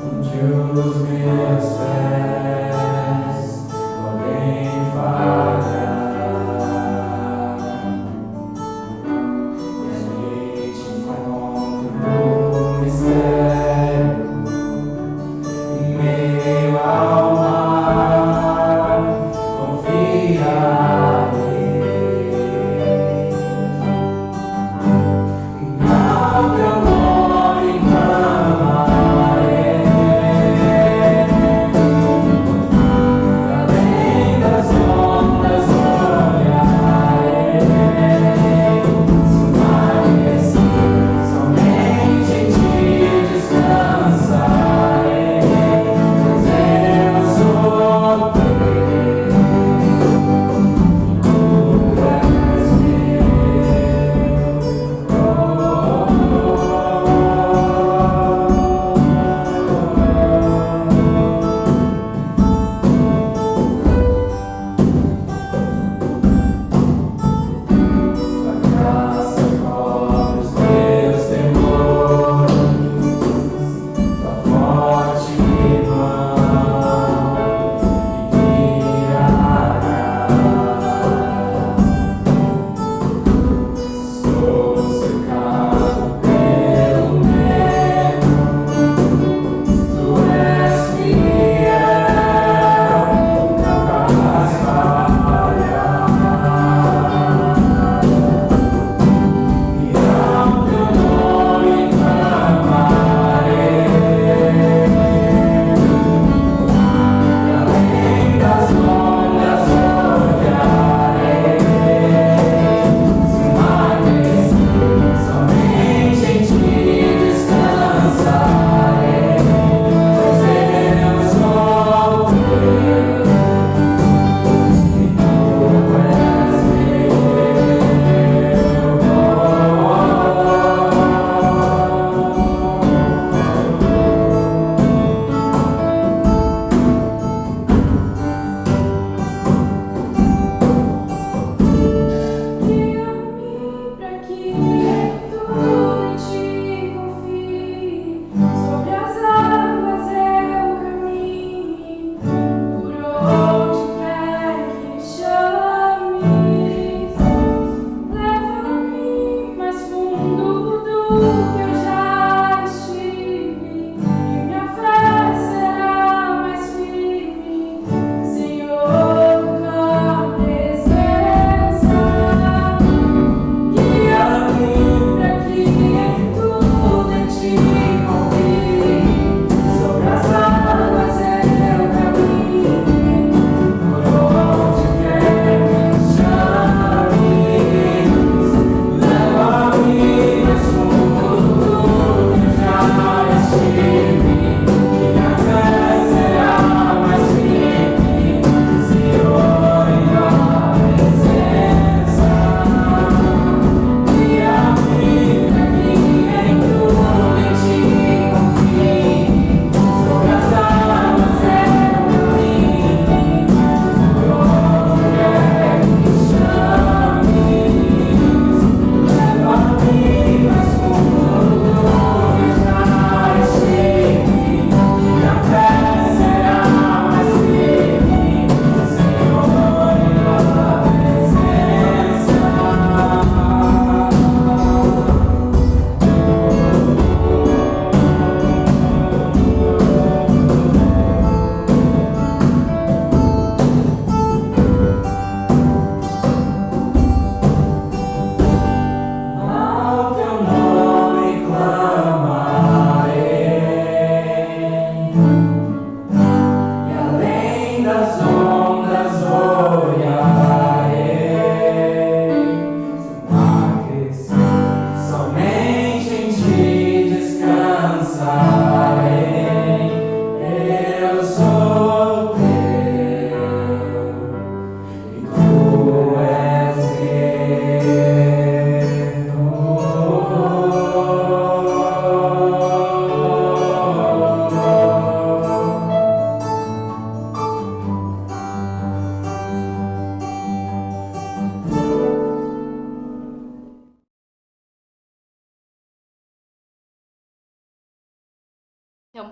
onde os meus pés podem falhar, e ali te encontro no mistério, em meio ao mar, confiarei. Ao teu nome clamarei, além das ondas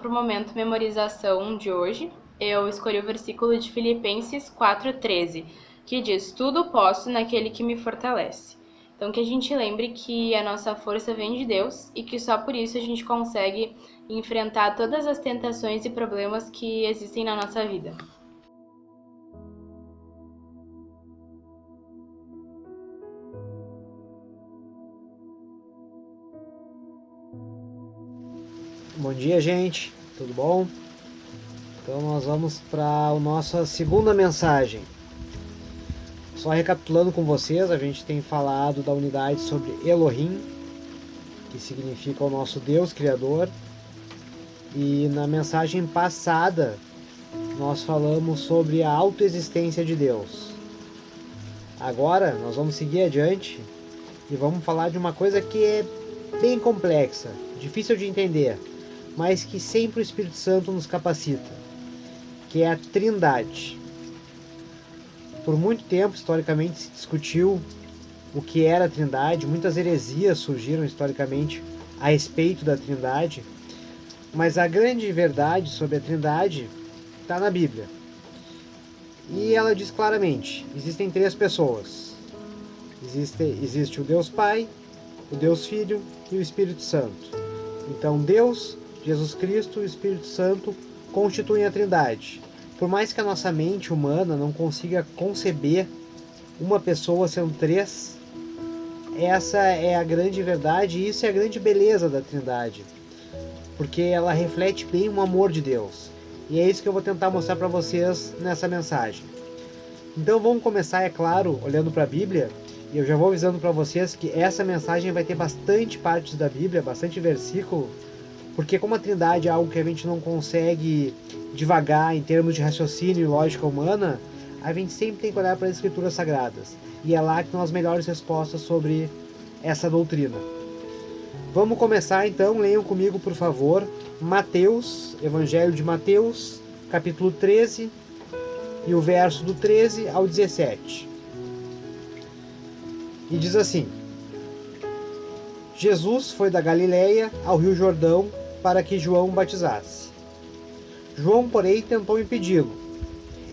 para o momento memorização de hoje, eu escolhi o versículo de Filipenses 4:13, que diz: "Tudo posso naquele que me fortalece". Então, que a gente lembre que a nossa força vem de Deus e que só por isso a gente consegue enfrentar todas as tentações e problemas que existem na nossa vida. Bom dia, gente. Tudo bom? Então nós vamos para a nossa segunda mensagem. Só recapitulando com vocês, a gente tem falado da unidade sobre Elohim, que significa o nosso Deus Criador. E na mensagem passada, nós falamos sobre a autoexistência de Deus. Agora, nós vamos seguir adiante e vamos falar de uma coisa que é bem complexa, difícil de entender, mas que sempre o Espírito Santo nos capacita, que é a Trindade. Por muito tempo, historicamente, se discutiu o que era a Trindade, muitas heresias surgiram historicamente a respeito da Trindade, mas a grande verdade sobre a Trindade está na Bíblia. E ela diz claramente, existem três pessoas. Existe o Deus Pai, o Deus Filho e o Espírito Santo. Então Deus, Jesus Cristo e o Espírito Santo constituem a Trindade. Por mais que a nossa mente humana não consiga conceber uma pessoa sendo três, essa é a grande verdade e isso é a grande beleza da Trindade. Porque ela reflete bem o amor de Deus. E é isso que eu vou tentar mostrar para vocês nessa mensagem. Então vamos começar, é claro, olhando para a Bíblia. E eu já vou avisando para vocês que essa mensagem vai ter bastante partes da Bíblia, bastante versículo. Porque como a Trindade é algo que a gente não consegue devagar em termos de raciocínio e lógica humana, a gente sempre tem que olhar para as Escrituras Sagradas. E é lá que estão as melhores respostas sobre essa doutrina. Vamos começar então, leiam comigo por favor, Mateus, Evangelho de Mateus, capítulo 13, e o verso do 13 ao 17. E diz assim: Jesus foi da Galileia ao Rio Jordão para que João batizasse. João, porém, tentou impedi-lo.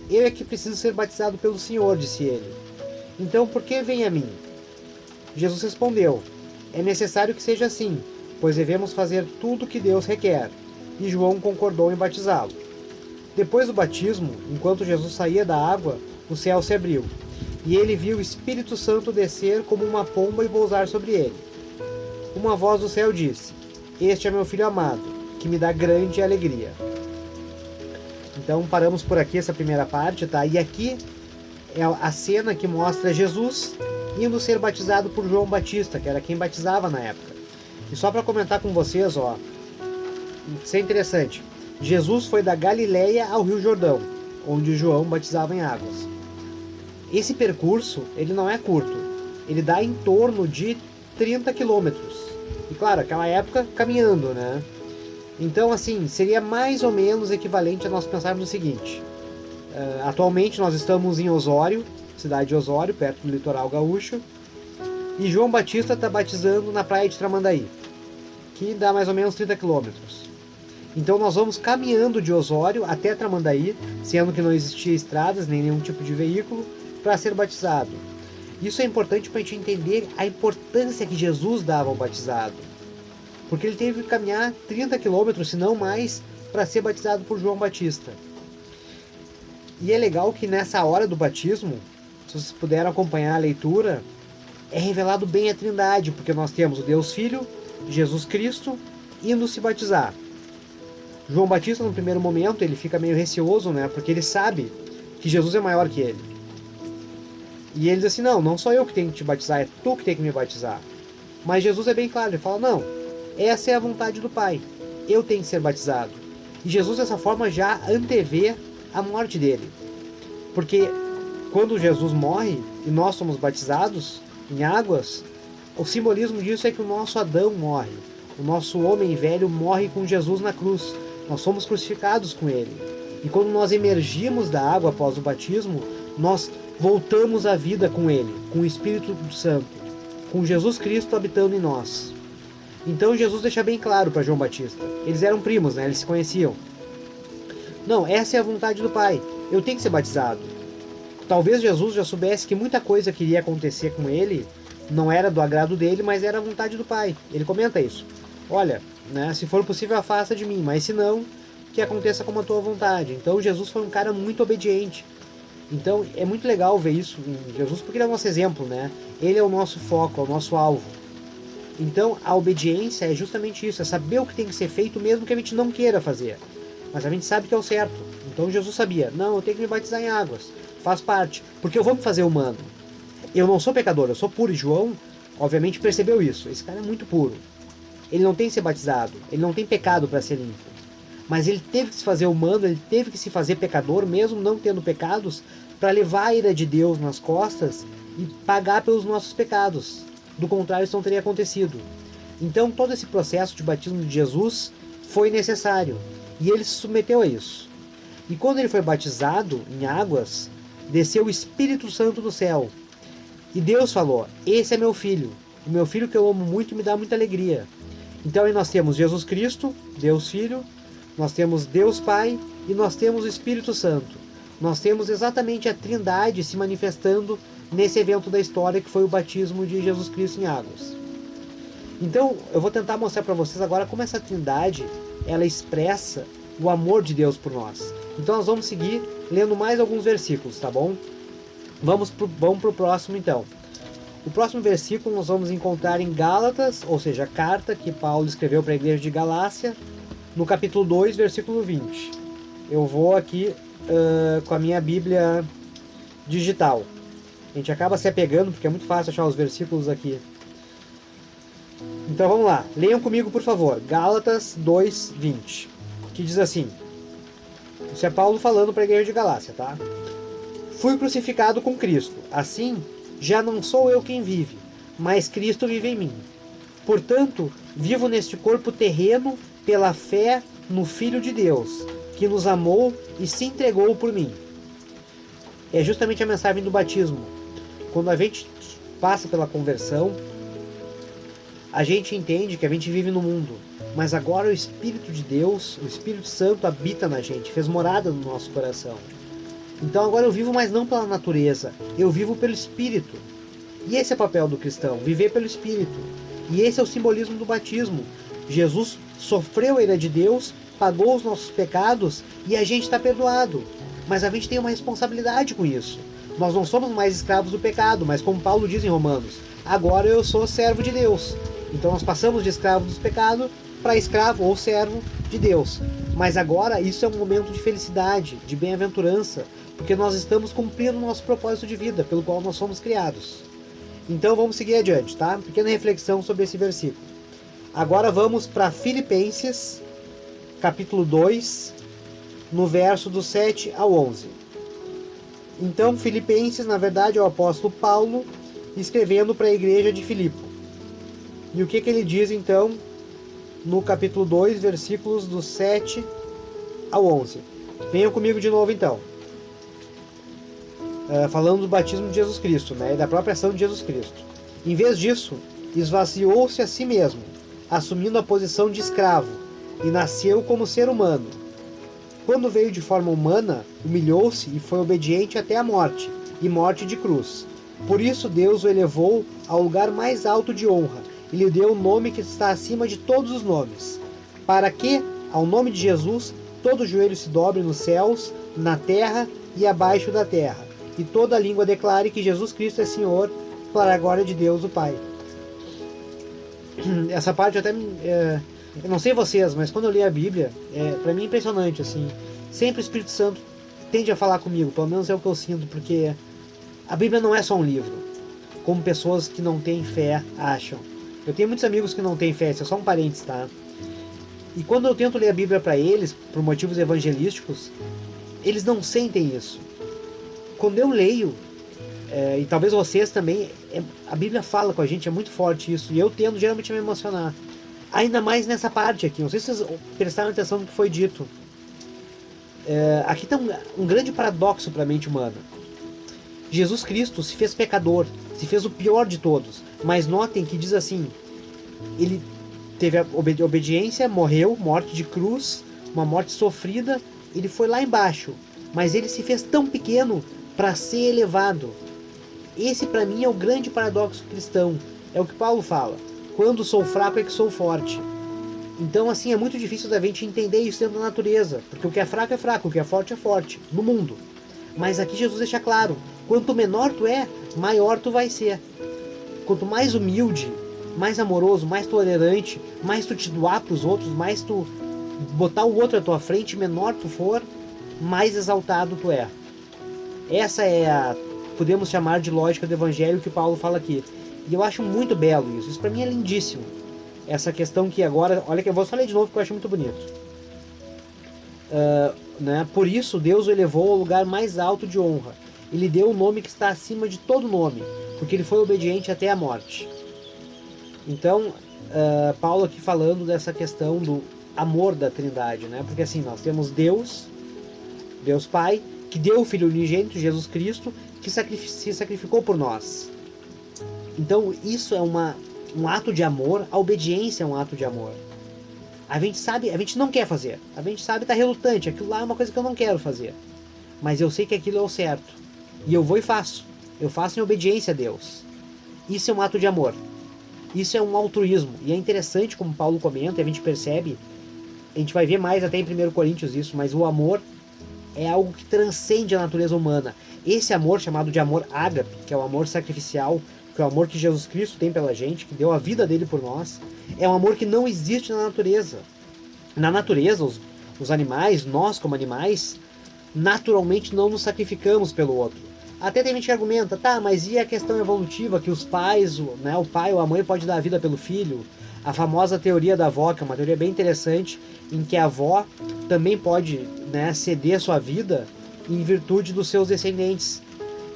Eu é que preciso ser batizado pelo Senhor, disse ele. Então por que vem a mim? Jesus respondeu: é necessário que seja assim, pois devemos fazer tudo o que Deus requer. E João concordou em batizá-lo. Depois do batismo, enquanto Jesus saía da água, o céu se abriu, e ele viu o Espírito Santo descer como uma pomba e pousar sobre ele. Uma voz do céu disse: este é meu filho amado, que me dá grande alegria. Então paramos por aqui essa primeira parte, tá? E aqui é a cena que mostra Jesus indo ser batizado por João Batista, que era quem batizava na época. E só para comentar com vocês, ó, isso é interessante. Jesus foi da Galileia ao Rio Jordão, onde João batizava em águas. Esse percurso, ele não é curto. Ele dá em torno de 30 quilômetros. E claro, aquela época caminhando, né? Então, assim, seria mais ou menos equivalente a nós pensarmos o seguinte. Atualmente nós estamos em Osório, cidade de Osório, perto do litoral gaúcho. E João Batista está batizando na praia de Tramandaí, que dá mais ou menos 30 quilômetros. Então nós vamos caminhando de Osório até Tramandaí, sendo que não existia estradas nem nenhum tipo de veículo, para ser batizado. Isso é importante para a gente entender a importância que Jesus dava ao batizado. Porque ele teve que caminhar 30 quilômetros, se não mais, para ser batizado por João Batista. E é legal que nessa hora do batismo, se vocês puderam acompanhar a leitura, é revelado bem a Trindade, porque nós temos o Deus Filho, Jesus Cristo, indo se batizar. João Batista, no primeiro momento, ele fica meio receoso, né? Porque ele sabe que Jesus é maior que ele. E ele diz assim, não sou eu que tenho que te batizar, é tu que tem que me batizar. Mas Jesus é bem claro, ele fala, não, essa é a vontade do Pai, eu tenho que ser batizado. E Jesus, dessa forma, já antevê a morte dele. Porque quando Jesus morre e nós somos batizados em águas, o simbolismo disso é que o nosso Adão morre. O nosso homem velho morre com Jesus na cruz. Nós somos crucificados com ele. E quando nós emergimos da água após o batismo, nós voltamos à vida com ele, com o Espírito Santo, com Jesus Cristo habitando em nós. Então Jesus deixa bem claro para João Batista. Eles eram primos, né? Eles se conheciam. Não, essa é a vontade do Pai. Eu tenho que ser batizado. Talvez Jesus já soubesse que muita coisa que iria acontecer com ele não era do agrado dele, mas era a vontade do Pai. Ele comenta isso. Olha, né, se for possível, afasta de mim, mas se não, que aconteça como a tua vontade. Então Jesus foi um cara muito obediente. Então é muito legal ver isso em Jesus, porque ele é o nosso exemplo, né? Ele é o nosso foco, é o nosso alvo. Então a obediência é justamente isso, é saber o que tem que ser feito mesmo que a gente não queira fazer. Mas a gente sabe que é o certo. Então Jesus sabia, não, eu tenho que me batizar em águas, faz parte, porque eu vou me fazer humano. Eu não sou pecador, eu sou puro. E João, obviamente, percebeu isso. Esse cara é muito puro. Ele não tem que ser batizado, ele não tem pecado para ser limpo. Mas ele teve que se fazer humano, ele teve que se fazer pecador, mesmo não tendo pecados, para levar a ira de Deus nas costas e pagar pelos nossos pecados. Do contrário, isso não teria acontecido. Então, todo esse processo de batismo de Jesus foi necessário. E ele se submeteu a isso. E quando ele foi batizado em águas, desceu o Espírito Santo do céu. E Deus falou, esse é meu filho, o meu filho que eu amo muito e me dá muita alegria. Então aí nós temos Jesus Cristo, Deus Filho, nós temos Deus Pai e nós temos o Espírito Santo. Nós temos exatamente a Trindade se manifestando nesse evento da história que foi o batismo de Jesus Cristo em águas. Então eu vou tentar mostrar para vocês agora como essa Trindade ela expressa o amor de Deus por nós. Então nós vamos seguir lendo mais alguns versículos, tá bom? Vamos pro próximo então. O próximo versículo nós vamos encontrar em Gálatas, ou seja, a carta que Paulo escreveu para a igreja de Galácia, no capítulo 2, versículo 20. Eu vou aqui com a minha Bíblia digital. A gente acaba se apegando porque é muito fácil achar os versículos aqui. Então vamos lá, leiam comigo por favor, Gálatas 2, 20, que diz assim, isso é Paulo falando para a igreja de Galácia, tá? Fui crucificado com Cristo, assim já não sou eu quem vive, mas Cristo vive em mim. Portanto, vivo neste corpo terreno pela fé no Filho de Deus, que nos amou e se entregou por mim. É justamente a mensagem do batismo. Quando a gente passa pela conversão, a gente entende que a gente vive no mundo, mas agora o Espírito de Deus, o Espírito Santo habita na gente, fez morada no nosso coração. Então agora eu vivo, mas não pela natureza, eu vivo pelo Espírito. E esse é o papel do cristão, viver pelo Espírito. E esse é o simbolismo do batismo. Jesus sofreu a ira de Deus, pagou os nossos pecados e a gente está perdoado. Mas a gente tem uma responsabilidade com isso. Nós não somos mais escravos do pecado, mas como Paulo diz em Romanos, agora eu sou servo de Deus. Então nós passamos de escravo dos pecados para escravo ou servo de Deus. Mas agora isso é um momento de felicidade, de bem-aventurança, porque nós estamos cumprindo o nosso propósito de vida, pelo qual nós fomos criados. Então vamos seguir adiante, tá? Pequena reflexão sobre esse versículo. Agora vamos para Filipenses, capítulo 2, no verso do 7 ao 11. Então Filipenses, na verdade, é o apóstolo Paulo escrevendo para a igreja de Filipe. E o que ele diz então no capítulo 2, versículos do 7 ao 11. Venham comigo de novo então. Falando do batismo de Jesus Cristo, né, e da própria ação de Jesus Cristo. Em vez disso, esvaziou-se a si mesmo, assumindo a posição de escravo, e nasceu como ser humano. Quando veio de forma humana, humilhou-se e foi obediente até a morte, e morte de cruz. Por isso Deus o elevou ao lugar mais alto de honra, e lhe deu o nome que está acima de todos os nomes, para que, ao nome de Jesus, todo joelho se dobre nos céus, na terra e abaixo da terra, e toda língua declare que Jesus Cristo é Senhor, para a glória de Deus o Pai. Essa parte até... eu não sei vocês, mas quando eu li a Bíblia, para mim é impressionante, assim. Sempre o Espírito Santo tende a falar comigo, pelo menos é o que eu sinto, porque a Bíblia não é só um livro, como pessoas que não têm fé acham. Eu tenho muitos amigos que não têm fé, isso é só um parênteses, tá? E quando eu tento ler a Bíblia para eles, por motivos evangelísticos, eles não sentem isso. Quando eu leio, e talvez vocês também, a Bíblia fala com a gente, é muito forte isso, e eu tendo geralmente a me emocionar. Ainda mais nessa parte aqui, não sei se vocês prestaram atenção no que foi dito. Aqui está um grande paradoxo para a mente humana. Jesus Cristo se fez pecador, se fez o pior de todos, mas notem que diz assim, ele teve a obediência, morreu, morte de cruz, uma morte sofrida, ele foi lá embaixo, mas ele se fez tão pequeno para ser elevado. Esse para mim é o grande paradoxo cristão, é o que Paulo fala, quando sou fraco é que sou forte. Então assim, é muito difícil da gente entender isso dentro da natureza, porque o que é fraco, o que é forte, no mundo. Mas aqui Jesus deixa claro, quanto menor tu é, maior tu vai ser. Quanto mais humilde, mais amoroso, mais tolerante, mais tu te doar pros outros, mais tu botar o outro à tua frente, menor tu for, mais exaltado tu é. Essa é a, podemos chamar de lógica do evangelho que Paulo fala aqui. E eu acho muito belo isso. Isso para mim é lindíssimo. Essa questão que agora, olha que eu vou só ler de novo porque eu acho muito bonito. Né? Por isso Deus o elevou ao lugar mais alto de honra. Ele deu o nome que está acima de todo nome, porque ele foi obediente até a morte. Então, Paulo aqui falando dessa questão do amor da Trindade, né? Porque assim, nós temos Deus Pai, que deu o Filho unigênito, Jesus Cristo, que se sacrificou por nós. Então, isso é um ato de amor, a obediência é um ato de amor. A gente sabe, a gente não quer fazer, a gente sabe, tá relutante, aquilo lá é uma coisa que eu não quero fazer. Mas eu sei que aquilo é o certo. E eu vou e faço. Eu faço em obediência a Deus. Isso é um ato de amor. Isso é um altruísmo. E é interessante como Paulo comenta, e a gente percebe, a gente vai ver mais até em 1 Coríntios isso, mas o amor é algo que transcende a natureza humana. Esse amor chamado de amor ágape, que é o amor sacrificial, que é o amor que Jesus Cristo tem pela gente, que deu a vida dele por nós, é um amor que não existe na natureza. Na natureza, os animais, nós como animais, naturalmente não nos sacrificamos pelo outro. Até tem gente que argumenta, tá, mas e a questão evolutiva, que os pais, né, o pai ou a mãe pode dar a vida pelo filho? A famosa teoria da avó, que é uma teoria bem interessante, em que a avó também pode, né, ceder sua vida em virtude dos seus descendentes,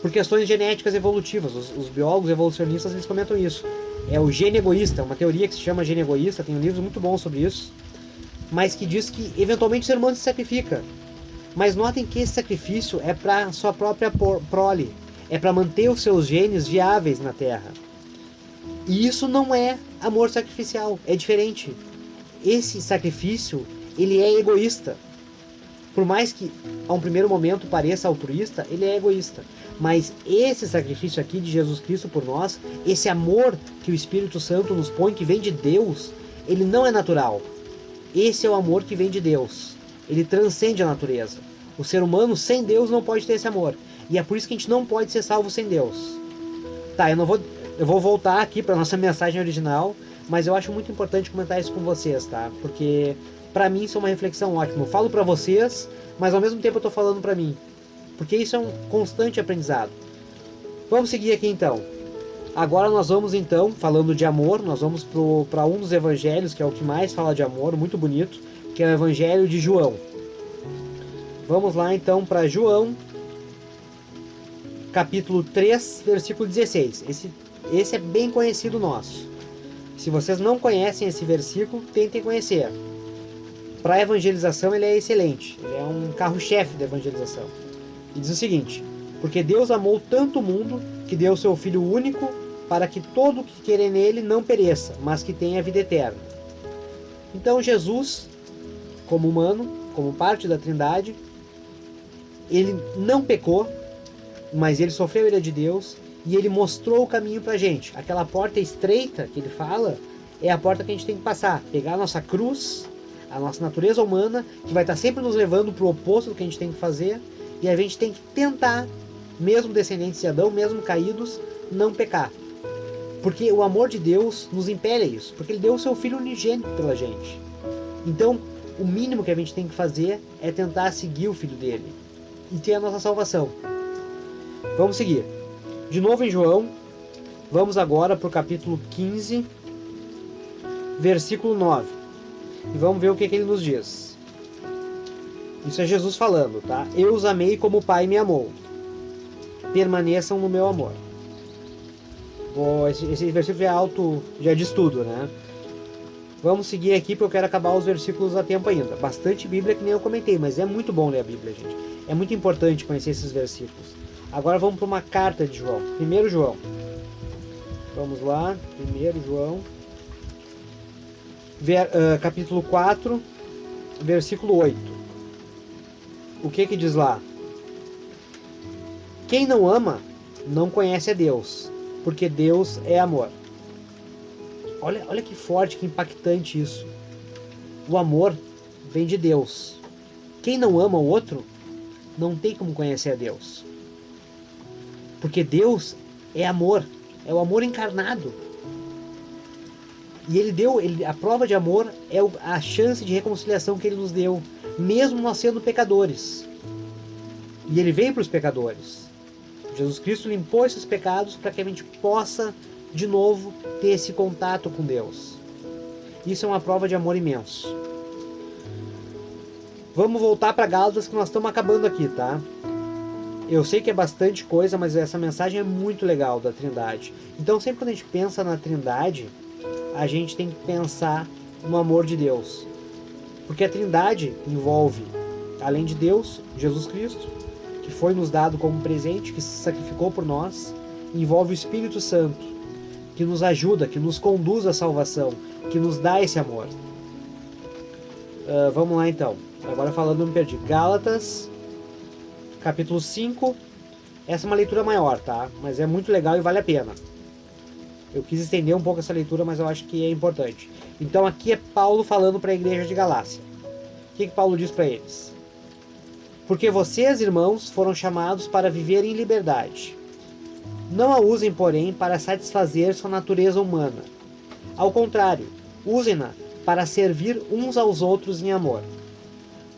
por questões genéticas evolutivas. Os biólogos evolucionistas, eles comentam isso. É o gene egoísta, uma teoria que se chama gene egoísta, tem um livro muito bom sobre isso, mas que diz que eventualmente o ser humano se sacrifica. Mas notem que esse sacrifício é para sua própria prole, é para manter os seus genes viáveis na Terra. E isso não é amor sacrificial, é diferente. Esse sacrifício, ele é egoísta. Por mais que a um primeiro momento pareça altruísta, ele é egoísta. Mas esse sacrifício aqui de Jesus Cristo por nós, esse amor que o Espírito Santo nos põe, que vem de Deus, ele não é natural. Esse é o amor que vem de Deus. Ele transcende a natureza. O ser humano sem Deus não pode ter esse amor. E é por isso que a gente não pode ser salvo sem Deus. Tá, eu vou voltar aqui para nossa mensagem original, mas eu acho muito importante comentar isso com vocês, tá? Porque para mim isso é uma reflexão ótima. Eu falo para vocês, mas ao mesmo tempo eu tô falando para mim. Porque isso é um constante aprendizado. Vamos seguir aqui então. Agora nós vamos então, falando de amor, nós vamos para um dos evangelhos, que é o que mais fala de amor, muito bonito, que é o evangelho de João. Vamos lá então para João, capítulo 3, versículo 16. Esse é bem conhecido nosso. Se vocês não conhecem esse versículo, tentem conhecer. Para a evangelização ele é excelente, ele é um carro-chefe da evangelização. E diz o seguinte: porque Deus amou tanto o mundo que deu seu Filho único para que todo que querer nele não pereça, mas que tenha vida eterna. Então Jesus, como humano, como parte da Trindade, ele não pecou, mas ele sofreu a ira de Deus e ele mostrou o caminho pra gente. Aquela porta estreita que ele fala é a porta que a gente tem que passar, pegar a nossa cruz, a nossa natureza humana, que vai estar sempre nos levando pro oposto do que a gente tem que fazer, e a gente tem que tentar, mesmo descendentes de Adão, mesmo caídos, não pecar. Porque o amor de Deus nos impele a isso, porque ele deu o seu Filho unigênito pela gente. Então, o mínimo que a gente tem que fazer é tentar seguir o Filho dele e ter a nossa salvação. Vamos seguir. De novo em João, vamos agora para o capítulo 15, versículo 9. E vamos ver o que ele nos diz. Isso é Jesus falando, tá? Eu os amei como o Pai me amou. Permaneçam no meu amor. Esse versículo já diz tudo, né? Vamos seguir aqui porque eu quero acabar os versículos a tempo ainda. Bastante Bíblia, que nem eu comentei, mas é muito bom ler a Bíblia, gente. É muito importante conhecer esses versículos. Agora vamos para uma carta de João. 1 João. Vamos lá. 1 João. capítulo 4, versículo 8. O que diz lá? Quem não ama, não conhece a Deus, porque Deus é amor. Olha que forte, que impactante isso. O amor vem de Deus. Quem não ama o outro, não tem como conhecer a Deus. Porque Deus é amor, é o amor encarnado. E a prova de amor é a chance de reconciliação que ele nos deu, mesmo nós sendo pecadores. E ele veio para os pecadores. Jesus Cristo limpou esses pecados para que a gente possa, de novo, ter esse contato com Deus. Isso é uma prova de amor imenso. Vamos voltar para Gálatas, que nós estamos acabando aqui, tá? Eu sei que é bastante coisa, mas essa mensagem é muito legal da Trindade. Então, sempre quando a gente pensa na Trindade, a gente tem que pensar no amor de Deus. Porque a Trindade envolve, além de Deus, Jesus Cristo, que foi nos dado como presente, que se sacrificou por nós, envolve o Espírito Santo, que nos ajuda, que nos conduz à salvação, que nos dá esse amor. Vamos lá então. Agora falando, eu me perdi. Gálatas, capítulo 5. Essa é uma leitura maior, tá? Mas é muito legal e vale a pena. Eu quis estender um pouco essa leitura, mas eu acho que é importante. Então aqui é Paulo falando para a igreja de Galácia. O que Paulo diz para eles? Porque vocês, irmãos, foram chamados para viver em liberdade. Não a usem, porém, para satisfazer sua natureza humana. Ao contrário, usem-na para servir uns aos outros em amor.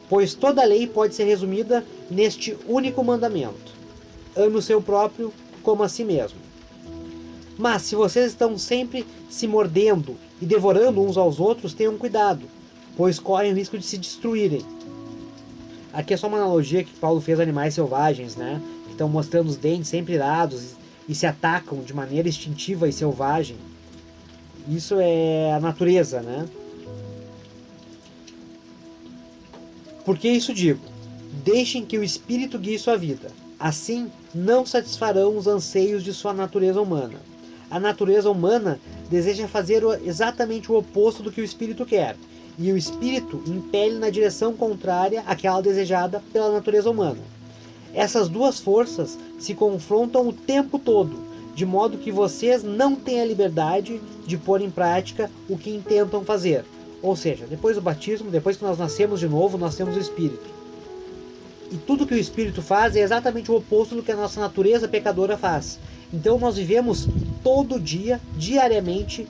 Pois toda a lei pode ser resumida neste único mandamento: ame o seu próprio como a si mesmo. Mas se vocês estão sempre se mordendo e devorando uns aos outros, tenham cuidado, pois correm o risco de se destruírem. Aqui é só uma analogia que Paulo fez a animais selvagens, né? Que estão mostrando os dentes sempre irados e se atacam de maneira instintiva e selvagem. Isso é a natureza, né? Porque isso digo: deixem que o Espírito guie sua vida. Assim, não satisfarão os anseios de sua natureza humana. A natureza humana deseja fazer exatamente o oposto do que o Espírito quer, e o Espírito impele na direção contrária àquela desejada pela natureza humana. Essas duas forças se confrontam o tempo todo, de modo que vocês não têm a liberdade de pôr em prática o que intentam fazer. Ou seja, depois do batismo, depois que nós nascemos de novo, nós temos o Espírito. E tudo que o Espírito faz é exatamente o oposto do que a nossa natureza pecadora faz. Então nós vivemos todo dia, diariamente,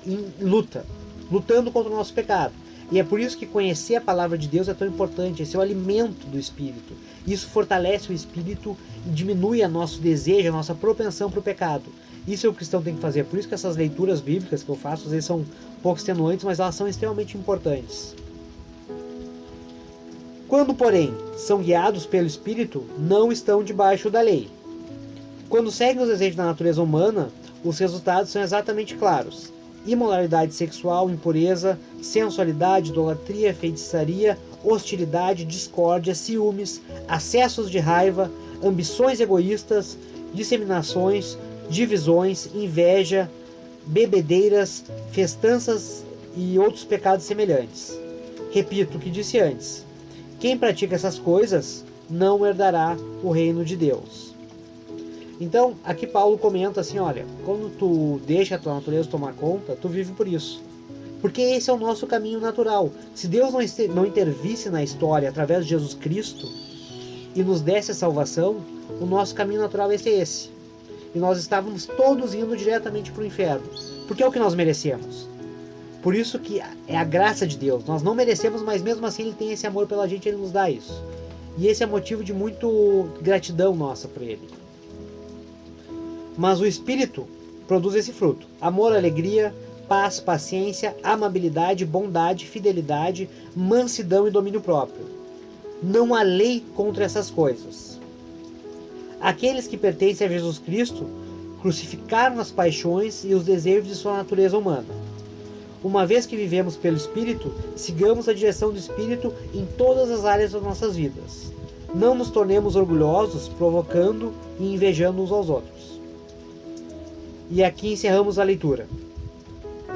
em luta, lutando contra o nosso pecado. E é por isso que conhecer a palavra de Deus é tão importante. Esse é o alimento do Espírito. Isso fortalece o Espírito e diminui o nosso desejo, a nossa propensão para o pecado. Isso é o que o cristão tem que fazer. Por isso que essas leituras bíblicas que eu faço, às vezes são um pouco extenuantes, mas elas são extremamente importantes. Quando, porém, são guiados pelo Espírito, não estão debaixo da lei. Quando seguem os desejos da natureza humana, os resultados são exatamente claros: imoralidade sexual, impureza, sensualidade, idolatria, feitiçaria, hostilidade, discórdia, ciúmes, acessos de raiva, ambições egoístas, disseminações, divisões, inveja, bebedeiras, festanças e outros pecados semelhantes. Repito o que disse antes: quem pratica essas coisas não herdará o reino de Deus. Então, aqui Paulo comenta assim, olha, quando tu deixa a tua natureza tomar conta, tu vive por isso. Porque esse é o nosso caminho natural. Se Deus não intervisse na história através de Jesus Cristo e nos desse a salvação, o nosso caminho natural ia ser esse. E nós estávamos todos indo diretamente para o inferno. Porque é o que nós merecemos. Por isso que é a graça de Deus. Nós não merecemos, mas mesmo assim Ele tem esse amor pela gente, Ele nos dá isso. E esse é motivo de muito gratidão nossa por Ele. Mas o Espírito produz esse fruto: amor, alegria, paz, paciência, amabilidade, bondade, fidelidade, mansidão e domínio próprio. Não há lei contra essas coisas. Aqueles que pertencem a Jesus Cristo crucificaram as paixões e os desejos de sua natureza humana. Uma vez que vivemos pelo Espírito, sigamos a direção do Espírito em todas as áreas das nossas vidas. Não nos tornemos orgulhosos, provocando e invejando uns aos outros. E aqui encerramos a leitura.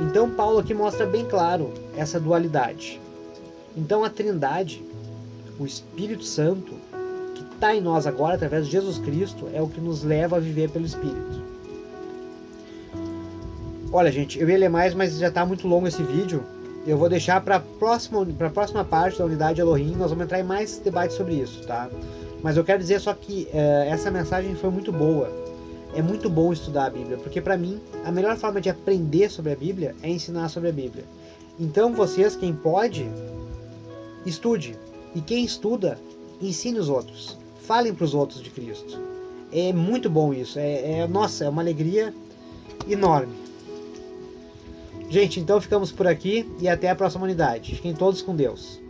Então Paulo aqui mostra bem claro essa dualidade. Então a Trindade, o Espírito Santo, que está em nós agora através de Jesus Cristo, é o que nos leva a viver pelo Espírito. Olha, gente, eu ia ler mais, mas já está muito longo esse vídeo. Eu vou deixar para a próxima parte da unidade Elohim, nós vamos entrar em mais debates sobre isso, tá? Mas eu quero dizer só que essa mensagem foi muito boa. É muito bom estudar a Bíblia, porque para mim, a melhor forma de aprender sobre a Bíblia é ensinar sobre a Bíblia. Então vocês, quem pode, estude. E quem estuda, ensine os outros. Falem para os outros de Cristo. É muito bom isso. Nossa, é uma alegria enorme. Gente, então ficamos por aqui e até a próxima unidade. Fiquem todos com Deus.